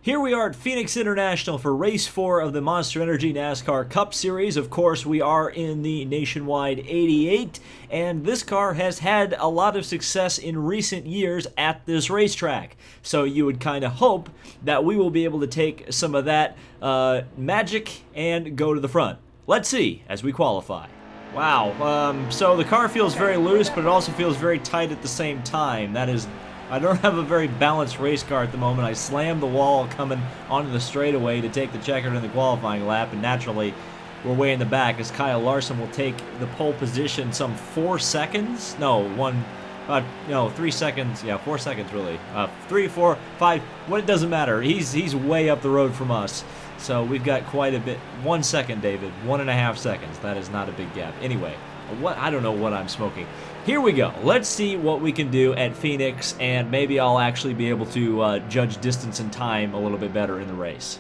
Here we are at Phoenix International for Race 4 of the Monster Energy NASCAR Cup Series. Of course, we are in the Nationwide 88, and this car has had a lot of success in recent years at this racetrack. So you would kind of hope that we will be able to take some of that magic and go to the front. Let's see as we qualify. Wow, so the car feels very loose, but it also feels very tight at the same time. I don't have a very balanced race car at the moment. I slammed the wall coming onto the straightaway to take the checkered in the qualifying lap, and naturally, we're way in the back as Kyle Larson will take the pole position some 4 seconds. No, 3 seconds. Yeah, 4 seconds really. 3, 4, 5. Well, it doesn't matter. He's way up the road from us. So we've got quite a bit. 1 second, David. 1.5 seconds. That is not a big gap. Anyway, I don't know what I'm smoking. Here we go. Let's see what we can do at Phoenix, and maybe I'll actually be able to judge distance and time a little bit better in the race.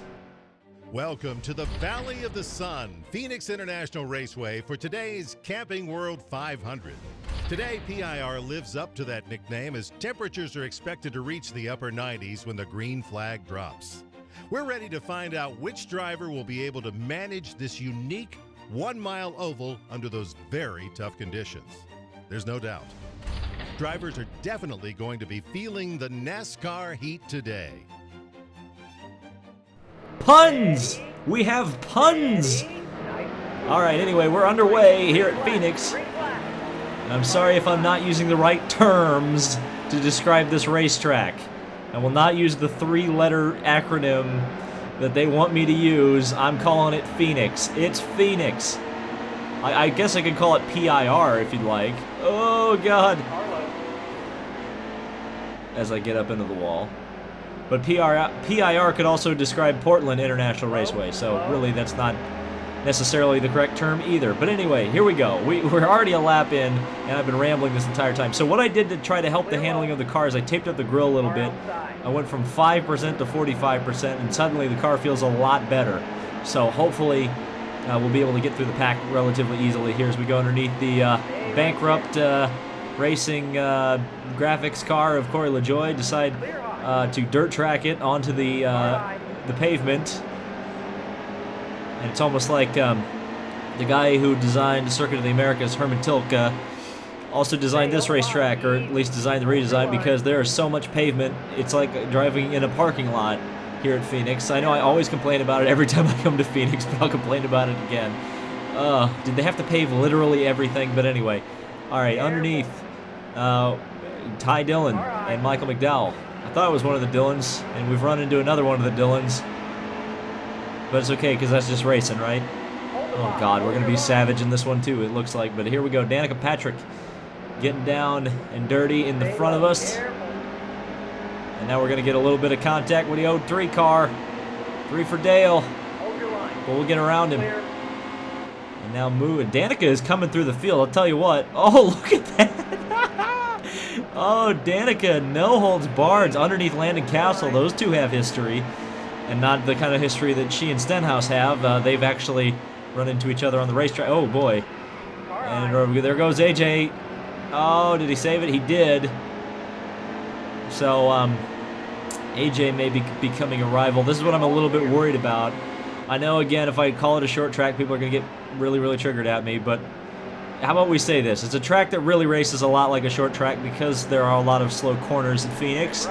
Welcome to the Valley of the Sun, Phoenix International Raceway for today's Camping World 500. Today, PIR lives up to that nickname as temperatures are expected to reach the upper 90s when the green flag drops. We're ready to find out which driver will be able to manage this unique 1-mile oval under those very tough conditions. There's no doubt. Drivers are definitely going to be feeling the NASCAR heat today. Puns! We have puns! Alright, anyway, we're underway here at Phoenix. And I'm sorry if I'm not using the right terms to describe this racetrack. I will not use the 3-letter acronym that they want me to use. I'm calling it Phoenix. It's Phoenix. I guess I could call it PIR if you'd like. Oh, God. As I get up into the wall. But PIR could also describe Portland International Raceway, so really that's not necessarily the correct term either. But anyway, here we go. We're already a lap in, and I've been rambling this entire time. So what I did to try to help the handling of the car is I taped up the grill a little bit. I went from 5% to 45%, and suddenly the car feels a lot better. So hopefully we'll be able to get through the pack relatively easily here as we go underneath the bankrupt racing graphics car of Corey LaJoie. Decide to dirt track it onto the pavement. And it's almost like the guy who designed Circuit of the Americas, Herman Tilke, also designed this racetrack, or at least designed the redesign, because there is so much pavement. It's like driving in a parking lot here at Phoenix. I know I always complain about it every time I come to Phoenix, but I'll complain about it again. Did they have to pave literally everything? But anyway. Alright, underneath, Ty Dillon and Michael McDowell. I thought it was one of the Dillons, and we've run into another one of the Dillons. But it's okay, because that's just racing, right? Oh, God, we're going to be savage in this one, too, it looks like. But here we go. Danica Patrick getting down and dirty in the front of us. And now we're going to get a little bit of contact with the 03 car. 3 for Dale. But we'll get around him. And now moving. Danica is coming through the field. I'll tell you what. Oh, look at that. Oh, Danica, no holds barred underneath Landon Castle. Those two have history. And not the kind of history that she and Stenhouse have. They've actually run into each other on the racetrack. Oh, boy. And there goes AJ. Oh, did he save it? He did. So, AJ may be becoming a rival. This is what I'm a little bit worried about. I know, again, if I call it a short track, people are going to get really, really triggered at me. But how about we say this? It's a track that really races a lot like a short track because there are a lot of slow corners in Phoenix.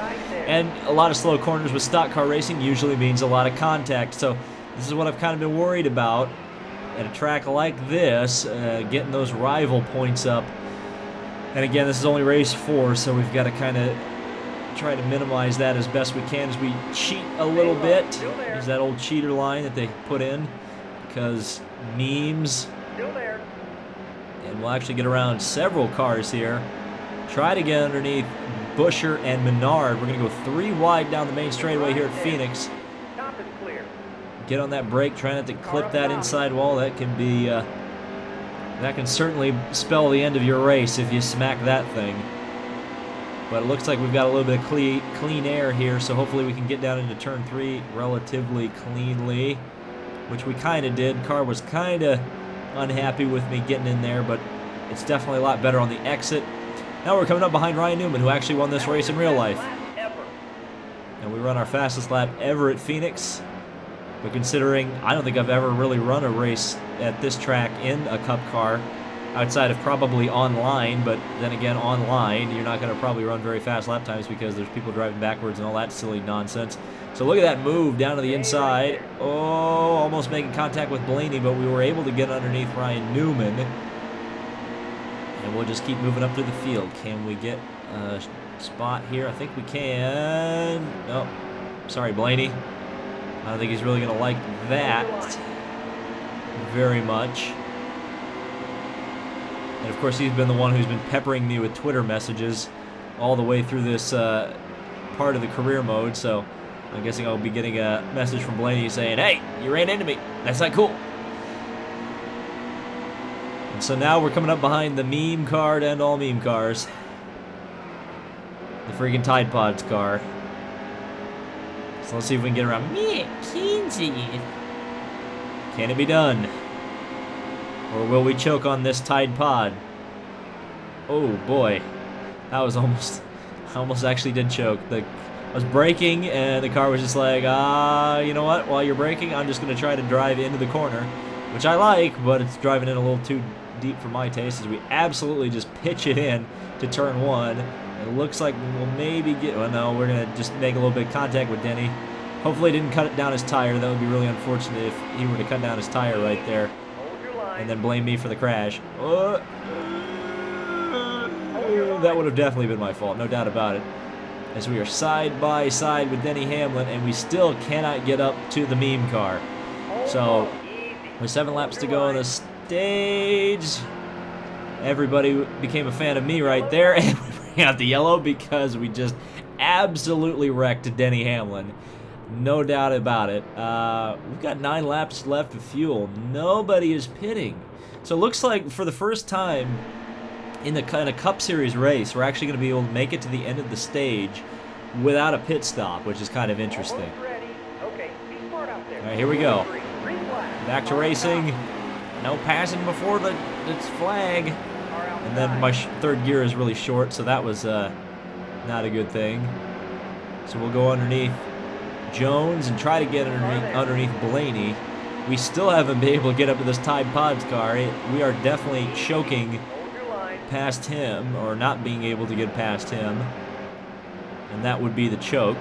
And a lot of slow corners with stock car racing usually means a lot of contact. So this is what I've kind of been worried about at a track like this, getting those rival points up. And again, this is only race 4, so we've got to kind of try to minimize that as best we can as we cheat a little bit. There's that old cheater line that they put in because memes. And we'll actually get around several cars here. Try to get underneath Busher and Menard. We're going to go 3 wide down the main straightaway here at Phoenix. Get on that brake, try not to clip that inside wall. That can be, that can certainly spell the end of your race if you smack that thing. But it looks like we've got a little bit of clean air here, so hopefully we can get down into turn 3 relatively cleanly, which we kind of did. Car was kind of unhappy with me getting in there, but it's definitely a lot better on the exit. Now we're coming up behind Ryan Newman, who actually won this race in real life. And we run our fastest lap ever at Phoenix. But considering I don't think I've ever really run a race at this track in a Cup car, outside of probably online, but then again, online, you're not going to probably run very fast lap times because there's people driving backwards and all that silly nonsense. So look at that move down to the inside. Oh, almost making contact with Blaney, but we were able to get underneath Ryan Newman. And we'll just keep moving up through the field. Can we get a spot here? I think we can. No, sorry, Blaney. I don't think he's really going to like that very much. And of course, he's been the one who's been peppering me with Twitter messages all the way through this part of the career mode. So I'm guessing I'll be getting a message from Blaney saying, "Hey, you ran into me. That's not cool." And so now we're coming up behind the meme car and all meme cars. The freaking Tide Pods car. So let's see if we can get around. Can it be done? Or will we choke on this Tide Pod? Oh boy. That was almost... I almost actually did choke. I was braking and the car was just like, you know what? While you're braking, I'm just going to try to drive into the corner. Which I like, but it's driving in a little too deep for my taste as we absolutely just pitch it in to turn 1. It looks like we'll maybe get... Well, no, we're going to just make a little bit of contact with Denny. Hopefully he didn't cut down his tire. That would be really unfortunate if he were to cut down his tire right there. And then blame me for the crash. That would have definitely been my fault, no doubt about it. As we are side by side with Denny Hamlin, and we still cannot get up to the meme car. So, with 7 laps to go on the stage, everybody became a fan of me right there, and we bring out the yellow because we just absolutely wrecked Denny Hamlin. No doubt about it. We've got 9 laps left of fuel. Nobody is pitting. So it looks like for the first time in a Cup Series race, we're actually going to be able to make it to the end of the stage without a pit stop, which is kind of interesting. All right, here we go. Back to racing. No passing before the flag. And then my third gear is really short, so that was not a good thing. So we'll go underneath Jones and try to get underneath Blaney. We still haven't been able to get up to this Tide Pods car. We are definitely choking past him, or not being able to get past him. And that would be the choke.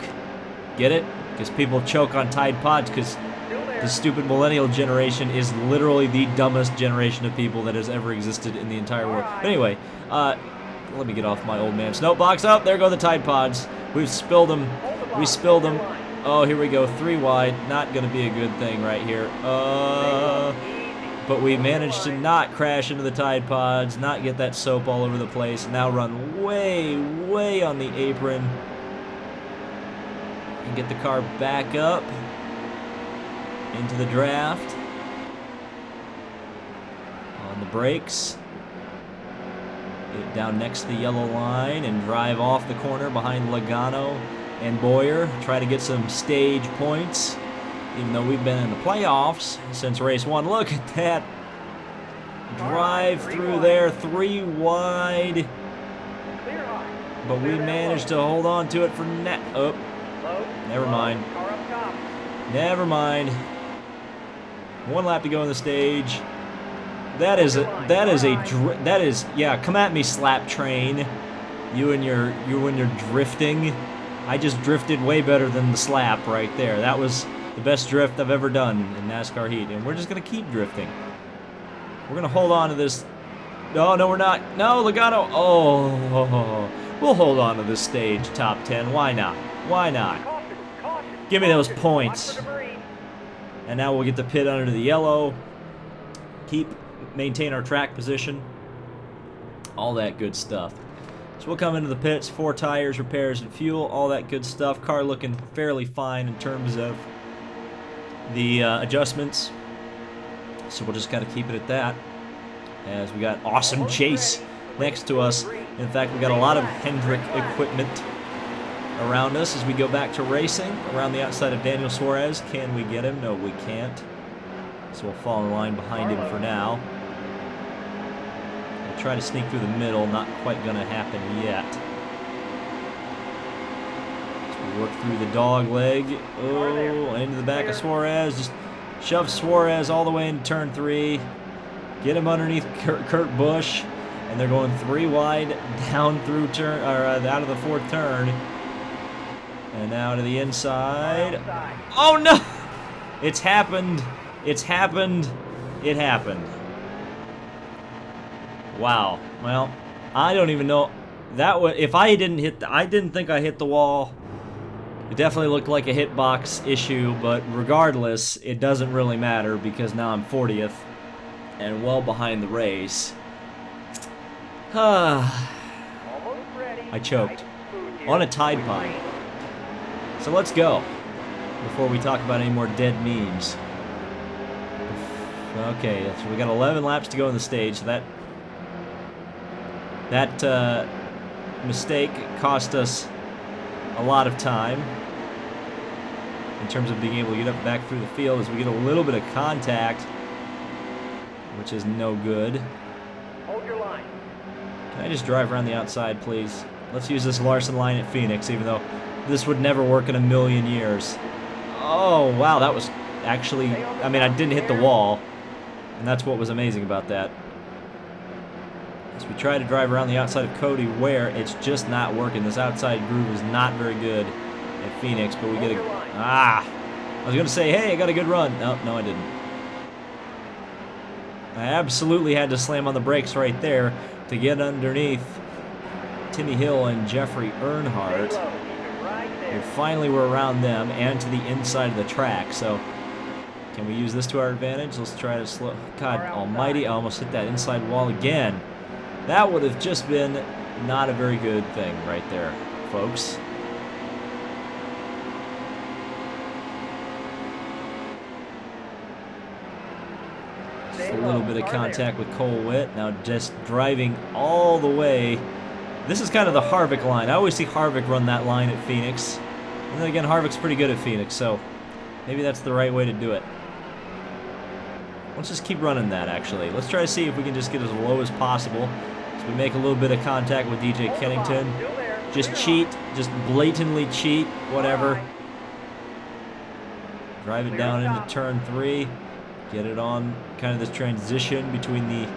Get it? Because people choke on Tide Pods because the stupid millennial generation is literally the dumbest generation of people that has ever existed in the entire world. But anyway, let me get off my old man soapbox. Oh, there go the Tide Pods. We've spilled them. We spilled them. Oh, here we go. 3 wide. Not going to be a good thing right here. But we managed to not crash into the Tide Pods, not get that soap all over the place. Now run way, way on the apron. And get the car back up into the draft. On the brakes. Get it down next to the yellow line and drive off the corner behind Logano and Boyer. Try to get some stage points, even though we've been in the playoffs since race 1. Look at that. Drive through there, 3 wide. But we managed to hold on to it for oh, never mind. Never mind. 1 lap to go on the stage. That is yeah, come at me, slap train. You and your drifting. I just drifted way better than the slap right there. That was the best drift I've ever done in NASCAR Heat, and we're just going to keep drifting. We're going to hold on to this. No, we're not. No, Logano. Oh, we'll hold on to this stage top 10. Why not? Why not? Give me those points. And now we'll get the pit under the yellow. Maintain our track position. All that good stuff. So we'll come into the pits, 4 tires, repairs, and fuel, all that good stuff. Car looking fairly fine in terms of the adjustments. So we'll just kind of keep it at that. As we got awesome Chase next to us. In fact, we got a lot of Hendrick equipment around us as we go back to racing. Around the outside of Daniel Suarez. Can we get him? No, we can't. So we'll fall in line behind him for now. We'll try to sneak through the middle. Not quite going to happen yet. So we Work through the dog leg. Oh, into the back of Suarez. Just shove Suarez all the way into turn 3. Get him underneath Kurt Busch. And they're going 3 wide down through turn, or out of the 4th turn. And now to the inside. Oh no! It's happened. It's happened. It happened. Wow. Well, I don't even know. That was, if I didn't hit I didn't think I hit the wall. It definitely looked like a hitbox issue, but regardless, it doesn't really matter because now I'm 40th and well behind the race. I choked on a Tide Pod. So let's go before we talk about any more dead memes. Okay, so we got 11 laps to go in the stage. So that mistake cost us a lot of time in terms of being able to get up back through the field as we get a little bit of contact, which is no good. Hold your line. Can I just drive around the outside, please? Let's use this Larson line at Phoenix, even though this would never work in a million years. Oh, wow, that was actually... I mean, I didn't hit the wall, and that's what was amazing about that. As we try to drive around the outside of Cody, where it's just not working. This outside groove is not very good at Phoenix, but we get a... I was going to say, hey, I got a good run. No, I didn't. I absolutely had to slam on the brakes right there to get underneath Timmy Hill and Jeffrey Earnhardt. And finally we're around them and to the inside of the track. So can we use this to our advantage? Let's try to slow... God almighty, I almost hit that inside wall again. That would have just been not a very good thing right there, folks. Just a little bit of contact with Cole Witt. Now just driving all the way. This is kind of the Harvick line. I always see Harvick run that line at Phoenix. And then again, Harvick's pretty good at Phoenix, so maybe that's the right way to do it. Let's just keep running that, actually. Let's try to see if we can just get as low as possible. So we make a little bit of contact with DJ Kennington. Just cheat. Just blatantly cheat. Whatever. Drive it down into turn 3. Get it on kind of this transition between the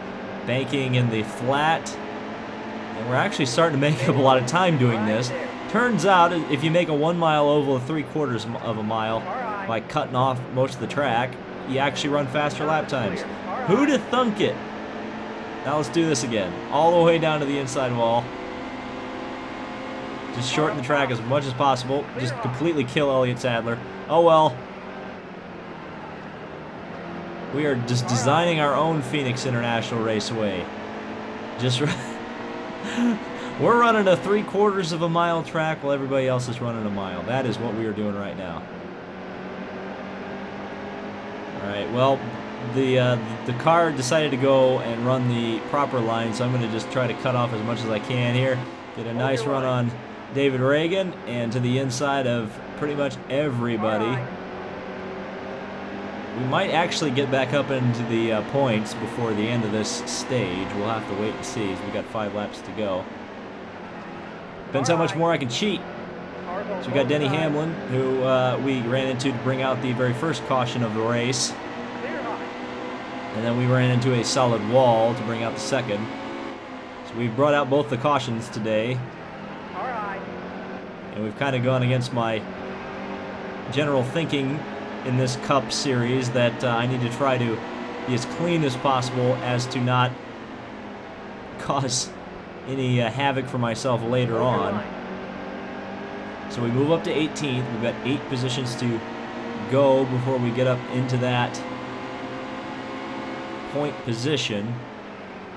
banking and the flat. And we're actually starting to make up a lot of time doing this. Turns out, if you make a 1 mile oval of 3/4 of a mile by cutting off most of the track, you actually run faster lap times. Who'd have thunk it? Now let's do this again. All the way down to the inside wall. Just shorten the track as much as possible. Just completely kill Elliott Sadler. Oh well. We are just designing our own Phoenix International Raceway. Just... We're running a 3/4 of a mile track while everybody else is running a mile. That is what we are doing right now. Alright, well, the car decided to go and run the proper line, so I'm going to just try to cut off as much as I can here. Get a nice run on David Reagan and to the inside of pretty much everybody. We might actually get back up into the points before the end of this stage. We'll have to wait and see, as we got 5 laps to go. Depends how much more I can cheat. So we got Denny Hamlin, who we ran into to bring out the very first caution of the race. And then we ran into a solid wall to bring out the second. So we've brought out both the cautions today. And we've kind of gone against my general thinking in this Cup series that I need to try to be as clean as possible as to not cause any havoc for myself later on. So we move up to 18th. We've got 8 positions to go before we get up into that point position.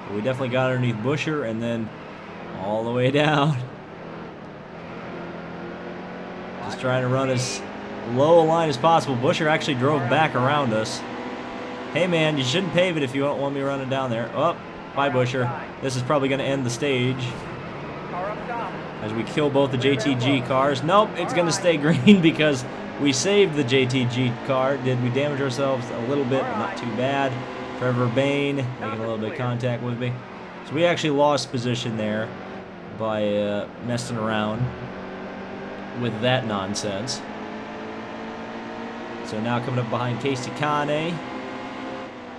But we definitely got underneath Buescher and then all the way down. Just trying to run as low a line as possible. Buescher actually drove back around us. Hey man, you shouldn't pave it if you don't want me running down there. Oh, bye Buescher. This is probably going to end the stage as we kill both the JTG cars. Nope, it's going to stay green because we saved the JTG car. Did we damage ourselves a little bit, but not too bad. Trevor Bayne making a little bit of contact with me. So we actually lost position there by messing around with that nonsense. So now coming up behind Casey Kane.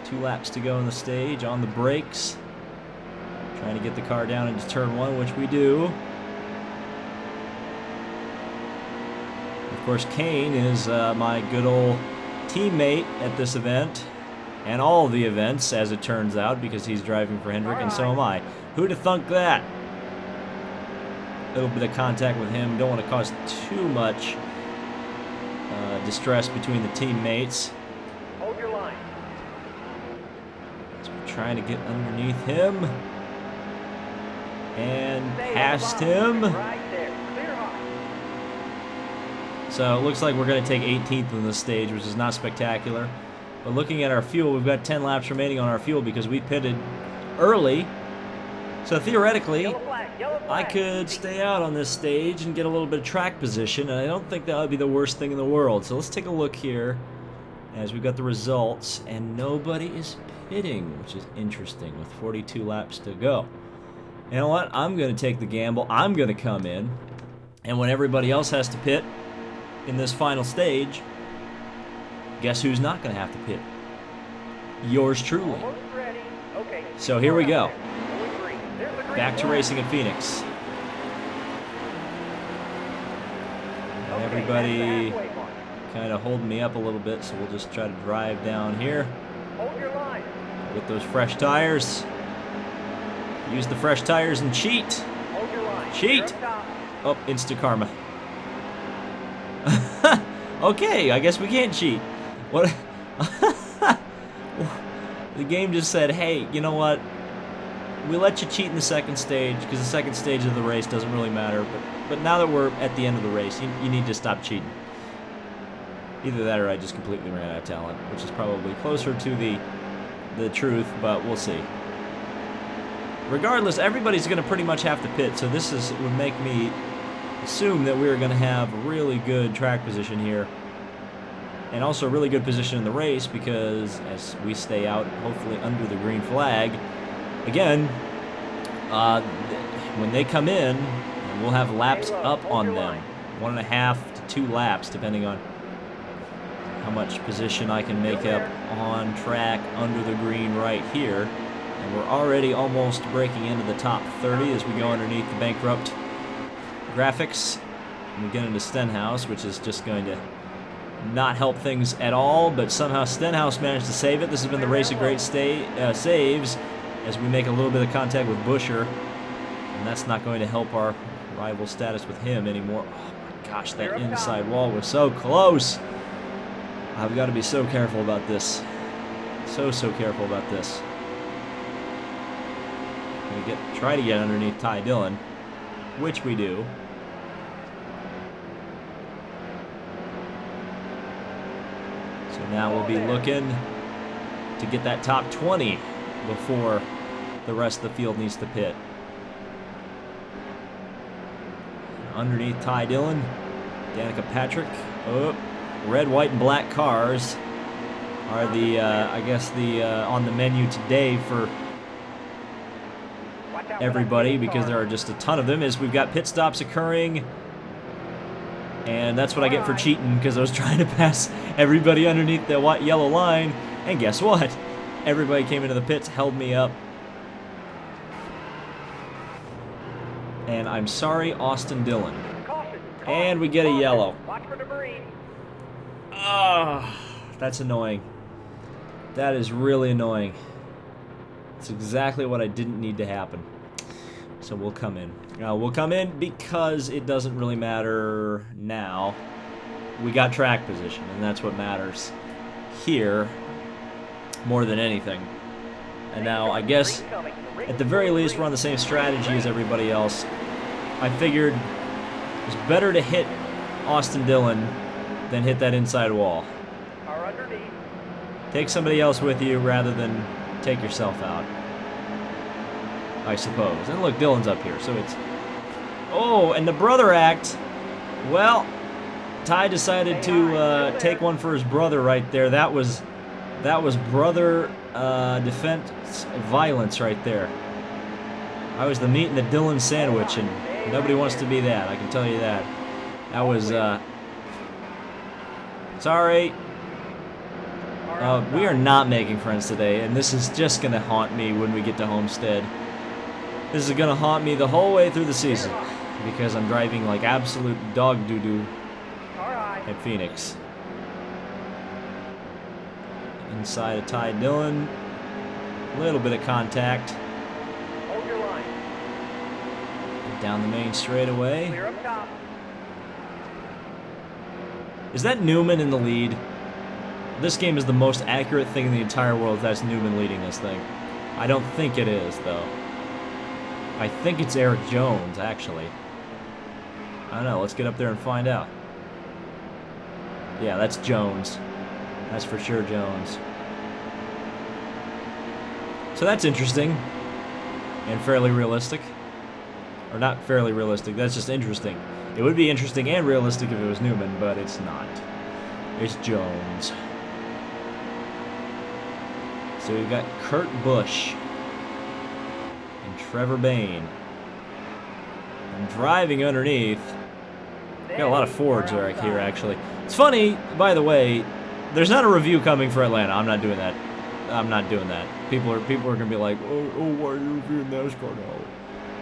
2 laps to go on the stage, on the brakes. Trying to get the car down into turn 1, which we do. Of course, Kane is my good old teammate at this event. And all of the events, as it turns out, because he's driving for Hendrick, and so am I. Who'd have thunk that? A little bit of contact with him. Don't want to cause too much distress between the teammates. Hold your line. So we're trying to get underneath him. And past him. Right there. Clear high. So it looks like we're going to take 18th in this stage, which is not spectacular. But looking at our fuel, we've got 10 laps remaining on our fuel because we pitted early. So theoretically, Yellow flag. I could stay out on this stage and get a little bit of track position, and I don't think that would be the worst thing in the world. So let's take a look here as we've got the results, and nobody is pitting, which is interesting with 42 laps to go. You know what? I'm going to take the gamble. I'm going to come in, and when everybody else has to pit in this final stage, guess who's not going to have to pit? Yours truly. Almost ready. Okay. So here we go. Going green. There's the green Back to flag. racing at Phoenix. And Okay, everybody that's the halfway mark. kind of holding me up a little bit, so we'll just try to drive down here Hold your line. with those fresh tires. Use the fresh tires and cheat. Hold your line. Cheat. You're up top. Oh, insta karma. Okay, I guess we can't cheat. What? The game just said, hey, you know what? We let you cheat in the second stage because the second stage of the race doesn't really matter. But now that we're at the end of the race, you need to stop cheating. Either that or I just completely ran out of talent, which is probably closer to the truth, but we'll see. Regardless, everybody's going to pretty much have to pit, so this would make me assume that we're going to have really good track position here. And also really good position in the race because as we stay out, hopefully under the green flag, again, when they come in, we'll have laps up on them. 1.5 to 2 laps, depending on how much position I can make up on track under the green right here. And we're already almost breaking into the top 30 as we go underneath the bankrupt graphics. And we get into Stenhouse, which is just going to not help things at all, but somehow Stenhouse managed to save it. This has been the race of great saves as we make a little bit of contact with Busher, and that's not going to help our rival status with him anymore. Oh my gosh, that inside wall was so close. I've got to be so careful about this. So careful about this. I'm going to try to get underneath Ty Dillon, which we do. So now we'll be looking to get that top 20 before the rest of the field needs to pit. Underneath Ty Dillon, Danica Patrick. Oh, red, white, and black cars are the, I guess, the on the menu today for everybody because there are just a ton of them as we've got pit stops occurring. And that's what I get for cheating because I was trying to pass everybody underneath the white yellow line. And guess what? Everybody came into the pits, held me up. And I'm sorry, Austin Dillon. And we get a yellow. Watch for debris. Ah, that's annoying. That is really annoying. It's exactly what I didn't need to happen. So we'll come in. We'll come in because it doesn't really matter now. We got track position, and that's what matters here more than anything. And now, I guess, at the very least, we're on the same strategy as everybody else. I figured it's better to hit Austin Dillon than hit that inside wall. Are underneath. Take somebody else with you rather than take yourself out, I suppose. And look, Dillon's up here, so it's... Oh, and the brother act. Well, Ty decided to take one for his brother right there. That was brother defense violence right there. I was the meat and the Dillon sandwich, and nobody wants to be that, I can tell you that. That was, sorry. We are not making friends today, and this is just going to haunt me when we get to Homestead. This is going to haunt me the whole way through the season, because I'm driving like absolute dog doo-doo at Phoenix. Inside of Ty Dillon, a little bit of contact. Hold your line. Down the main straightaway. Clear up top. Is that Newman in the lead? This game is the most accurate thing in the entire world if that's Newman leading this thing. I don't think it is, though. I think it's Eric Jones, actually. I don't know. Let's get up there and find out. Yeah, that's Jones. That's for sure Jones. So that's interesting. And fairly realistic. Or not fairly realistic, that's just interesting. It would be interesting and realistic if it was Newman, but it's not. It's Jones. So we've got Kurt Busch and Trevor Bayne. And driving underneath. Got a lot of Fords right here, actually. It's funny, by the way, there's not a review coming for Atlanta. I'm not doing that. I'm not doing that. People are gonna be like, oh, why are you reviewing NASCAR now?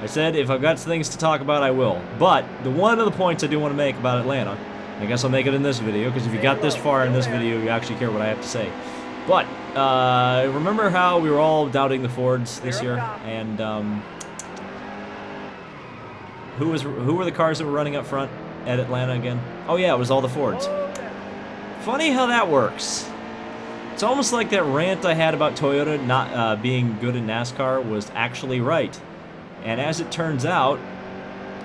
I said if I've got things to talk about, I will. But the one of the points I do want to make about Atlanta, I guess I'll make it in this video, because if you got this far in this video, you actually care what I have to say. But remember how we were all doubting the Fords this year, and who were the cars that were running up front at Atlanta again? Oh yeah, it was all the Fords. Funny how that works. It's almost like that rant I had about Toyota not being good in NASCAR was actually right. And as it turns out,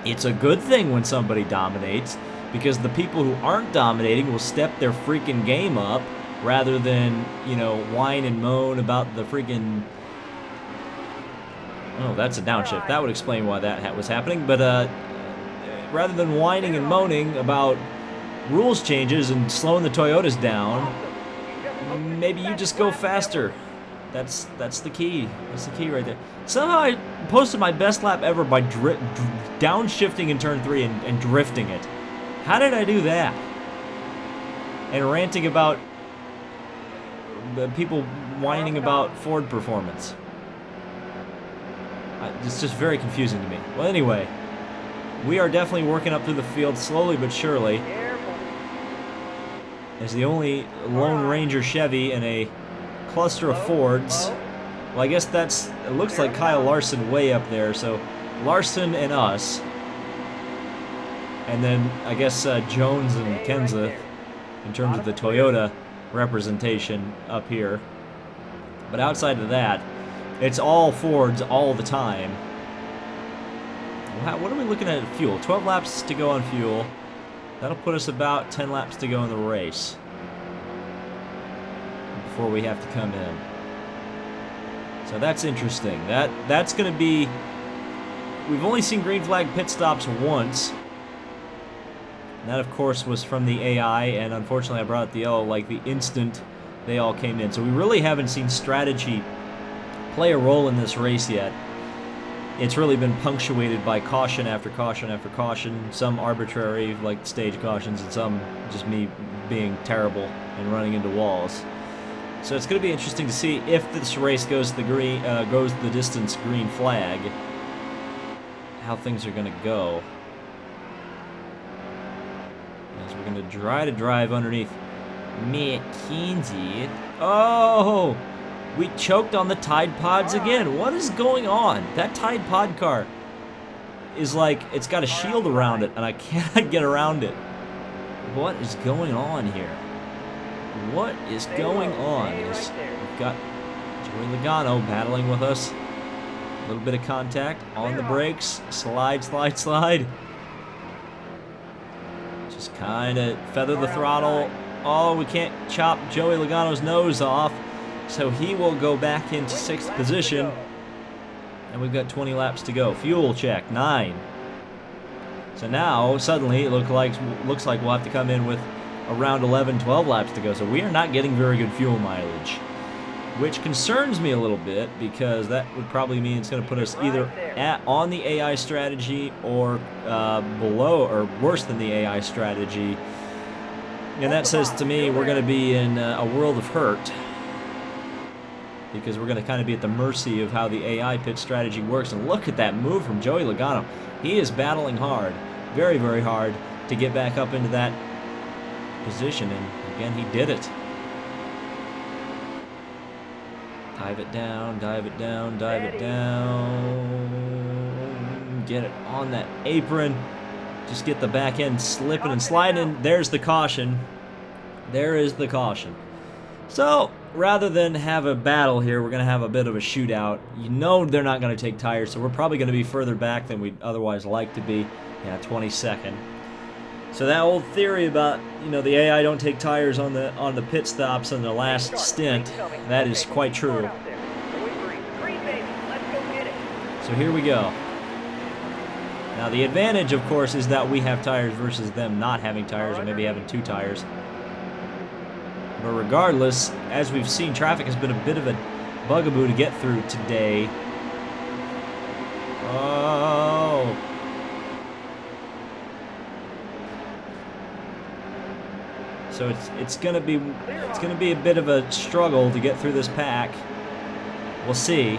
it's a good thing when somebody dominates, because the people who aren't dominating will step their freaking game up rather than, you know, whine and moan about the freaking... Oh, that's a downshift. That would explain why that was happening. But rather than whining and moaning about rules changes and slowing the Toyotas down, maybe you just go faster. That's the key. That's the key right there. Somehow I posted my best lap ever by downshifting in turn 3 and drifting it. How did I do that? And ranting about people whining about Ford performance. It's just very confusing to me. Well, anyway, we are definitely working up through the field slowly but surely. As the only Lone Ranger Chevy in a cluster of Fords. Well, I guess it looks like Kyle Larson way up there, so Larson and us. And then, I guess, Jones and Kenseth in terms of the Toyota representation up here. But outside of that, it's all Fords all the time. What are we looking at fuel? 12 laps to go on fuel. That'll put us about 10 laps to go in the race before we have to come in. So that's interesting. That's going to be... We've only seen green flag pit stops once. And that, of course, was from the AI, and unfortunately I brought up the yellow like the instant they all came in. So we really haven't seen strategy play a role in this race yet. It's really been punctuated by caution after caution after caution, some arbitrary, like stage cautions, and some just me being terrible and running into walls. So it's going to be interesting to see if this race goes the distance green flag, how things are going to go. As we're going to try to drive underneath McKenzie. Oh! We choked on the Tide Pods again. What is going on? That Tide Pod car is like, it's got a shield around it, and I cannot get around it. What is going on here? What is going on? We've got Joey Logano battling with us. A little bit of contact on the brakes. Slide, slide, slide. Just kind of feather the throttle. Oh, we can't chop Joey Logano's nose off. So he will go back into 6th position. And we've got 20 laps to go. Fuel check, 9. So now, suddenly, it looks like we'll have to come in with around 11, 12 laps to go. So we are not getting very good fuel mileage. which concerns me a little bit because that would probably mean it's going to put us either on the AI strategy or below or worse than the AI strategy. And that says to me we're going to be in a world of hurt because we're going to kind of be at the mercy of how the AI pit strategy works. And look at that move from Joey Logano. He is battling hard, very, very hard, to get back up into that position. And again, he did it. Dive it down, dive it down, dive it down. Get it on that apron. Just get the back end slipping and sliding. There's the caution. There is the caution. So, rather than have a battle here, we're going to have a bit of a shootout. You know they're not going to take tires, so we're probably going to be further back than we'd otherwise like to be. Yeah, 22nd. So that old theory about, you know, the AI don't take tires on the pit stops on the last stint, that is quite true. So here we go. Now the advantage, of course, is that we have tires versus them not having tires, or maybe having 2 tires. But regardless, as we've seen, traffic has been a bit of a bugaboo to get through today. Oh. So it's gonna be a bit of a struggle to get through this pack. We'll see.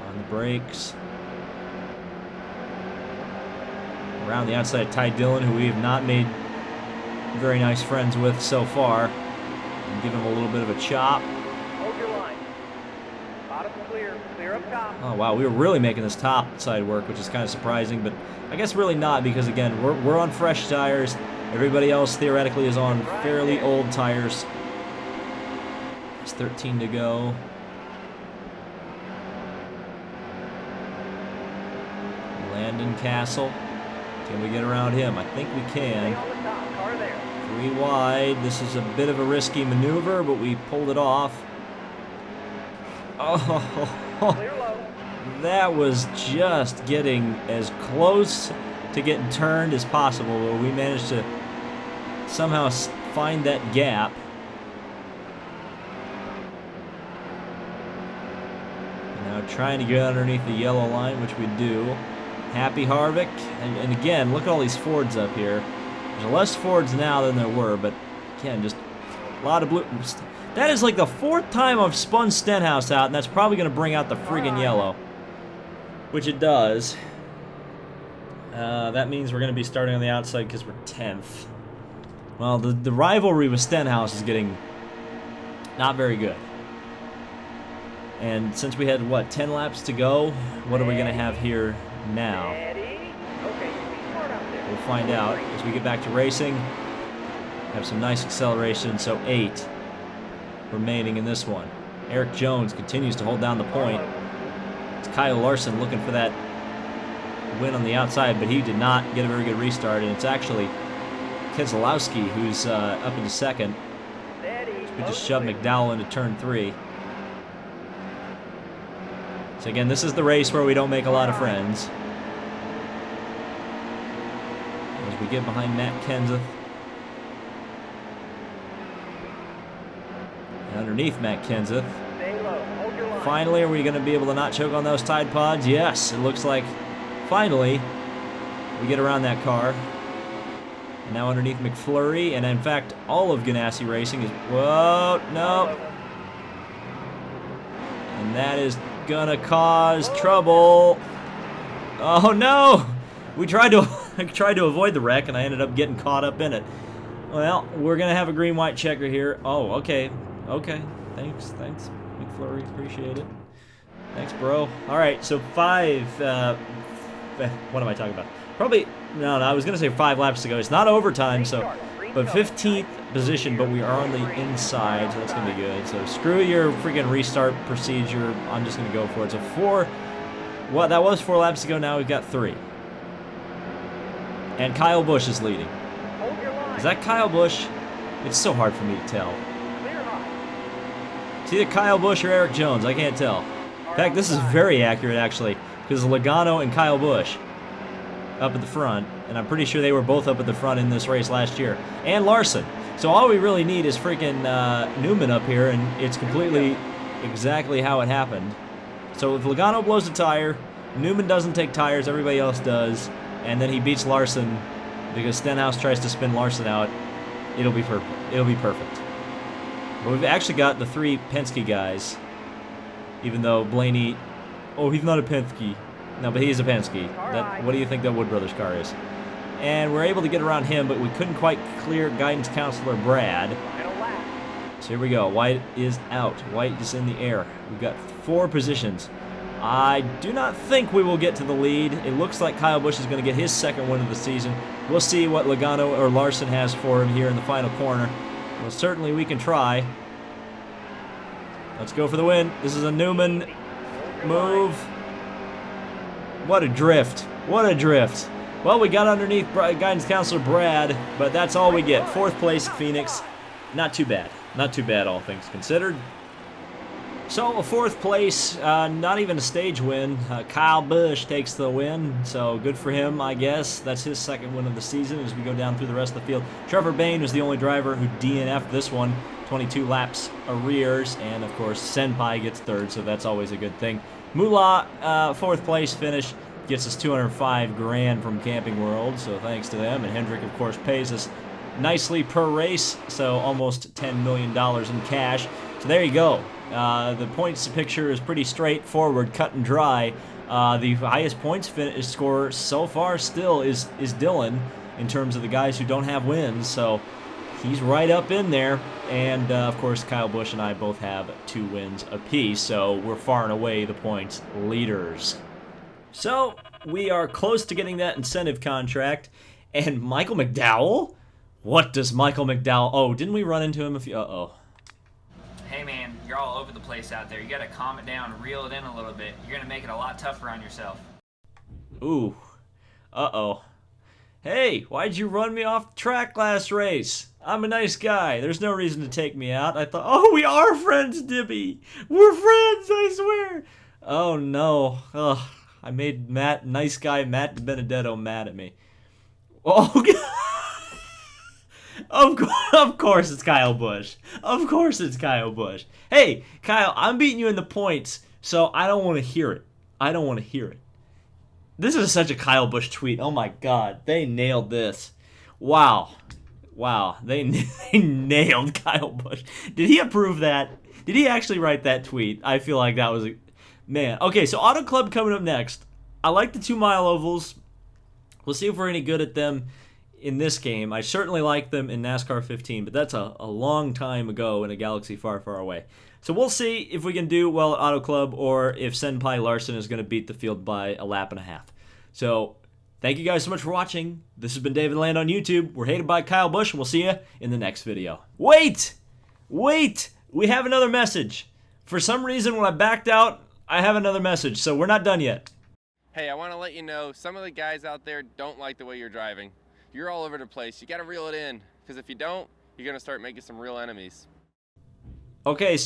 On the brakes. Around the outside, Ty Dillon, who we have not made very nice friends with so far. And give him a little bit of a chop. Hold your line. Bottom clear. Clear up top. Oh wow, we were really making this top side work, which is kind of surprising, but I guess really not, because again, we're on fresh tires. Everybody else theoretically is on fairly old tires. There's 13 to go. Landon Castle. Can we get around him? I think we can. 3 wide. This is a bit of a risky maneuver, but we pulled it off. Oh, that was just getting as close to getting turned as possible, but we managed to somehow find that gap. Now trying to get underneath the yellow line, which we do. Happy Harvick, and again, look at all these Fords up here. There's less Fords now than there were, but again, just a lot of blue. That is like the 4th time I've spun Stenhouse out, and that's probably going to bring out the friggin' yellow. Which it does. That means we're going to be starting on the outside because we're 10th. Well, the rivalry with Stenhouse is getting not very good. And since we had, what, 10 laps to go, what are we going to have here now? We'll find out as we get back to racing. Have some nice acceleration, so 8 remaining in this one. Eric Jones continues to hold down the point. It's Kyle Larson looking for that win on the outside, but he did not get a very good restart, and it's actually Keselowski who's up into 2nd. We just shoved McDowell into turn 3. So again, this is the race where we don't make a lot of friends. As we get behind Matt Kenseth. And underneath Matt Kenseth. Finally, are we going to be able to not choke on those Tide Pods? Yes, it looks like finally we get around that car. And now underneath McFlurry, and in fact, all of Ganassi Racing is... Whoa, no. And that is gonna cause trouble. Oh no! We tried to I tried to avoid the wreck, and I ended up getting caught up in it. Well, we're gonna have a green-white checker here. Oh, okay. Okay. Thanks, McFlurry. Appreciate it. Thanks, bro. All right, so 5. What am I talking about? Probably no. I was gonna say 5 laps to go. It's not overtime, so. But 15th position, but we are on the inside, so that's going to be good. So screw your freaking restart procedure. I'm just going to go for it. So 4, well, that was 4 laps ago. Now we've got 3. And Kyle Busch is leading. Is that Kyle Busch? It's so hard for me to tell. It's either Kyle Busch or Eric Jones. I can't tell. In fact, this is very accurate, actually, because Logano and Kyle Busch. up at the front, and I'm pretty sure they were both up at the front in this race last year. And Larson. So all we really need is freaking Newman up here, and it's completely exactly how it happened. So if Logano blows a tire, Newman doesn't take tires, everybody else does, and then he beats Larson because Stenhouse tries to spin Larson out, it'll be perfect. It'll be perfect. But we've actually got the 3 Penske guys, even though Blaney, oh, he's not a Penske. No, but he is a Penske. What do you think that Wood Brothers car is? And we're able to get around him, but we couldn't quite clear guidance counselor Brad. So here we go. White is out. White is in the air. We've got 4 positions. I do not think we will get to the lead. It looks like Kyle Busch is going to get his 2nd win of the season. We'll see what Logano or Larson has for him here in the final corner. Well, certainly we can try. Let's go for the win. This is a Newman move. What a drift. What a drift. Well, we got underneath guidance counselor Brad, but that's all we get. 4th place, Phoenix. Not too bad. Not too bad, all things considered. So, a 4th place, not even a stage win. Kyle Busch takes the win, so good for him, I guess. That's his 2nd win of the season as we go down through the rest of the field. Trevor Bayne was the only driver who DNF'd this one, 22 laps arrears, and of course, Senpai gets 3rd, so that's always a good thing. Moolah, 4th place finish, gets us 205 grand from Camping World, so thanks to them. And Hendrick, of course, pays us nicely per race, so almost $10 million in cash. So there you go. The points picture is pretty straightforward, cut and dry. The highest points scorer so far still is DILLON in terms of the guys who don't have wins, so he's right up in there. And, of course, Kyle Busch and I both have 2 wins apiece, so we're far and away the points leaders. So, we are close to getting that incentive contract. And Michael McDowell? What does Michael McDowell... Oh, didn't we run into him a few... Uh-oh. Hey man, you're all over the place out there. You gotta calm it down, reel it in a little bit. You're gonna make it a lot tougher on yourself. Ooh. Uh-oh. Hey, why'd you run me off the track last race? I'm a nice guy. There's no reason to take me out. I thought, oh, we are friends, Dibby. We're friends, I swear. Oh, no. Ugh. I made Matt, nice guy Matt Benedetto, mad at me. Oh, of course it's Kyle Busch. Of course it's Kyle Busch. Hey, Kyle, I'm beating you in the points, so I don't want to hear it. I don't want to hear it. This is such a Kyle Busch tweet. Oh, my God. They nailed this. Wow. Wow. They nailed Kyle Busch. Did he approve that? Did he actually write that tweet? I feel like that was a... Man. Okay, so Auto Club coming up next. I like the 2-mile ovals. We'll see if we're any good at them in this game. I certainly like them in NASCAR 15, but that's a long time ago in a galaxy far, far away. So we'll see if we can do well at Auto Club or if Senpai Larson is going to beat the field by a lap and a half. So thank you guys so much for watching. This has been David Land on YouTube. We're hated by Kyle Busch, and we'll see you in the next video. Wait! Wait! We have another message. For some reason, when I backed out, I have another message, so we're not done yet. Hey, I want to let you know, some of the guys out there don't like the way you're driving. You're all over the place. You got to reel it in, because if you don't, you're going to start making some real enemies. We'll take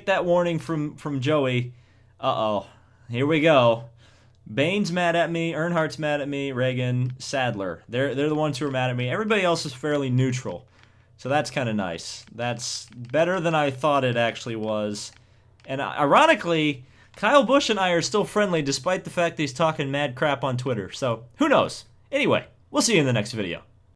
that warning from Joey. Uh-oh. Here we go. Bane's mad at me, Earnhardt's mad at me, Reagan, Sadler. They're the ones who are mad at me. Everybody else is fairly neutral. So that's kind of nice. That's better than I thought it actually was. And ironically, Kyle Busch and I are still friendly despite the fact that he's talking mad crap on Twitter. So, who knows? Anyway, we'll see you in the next video.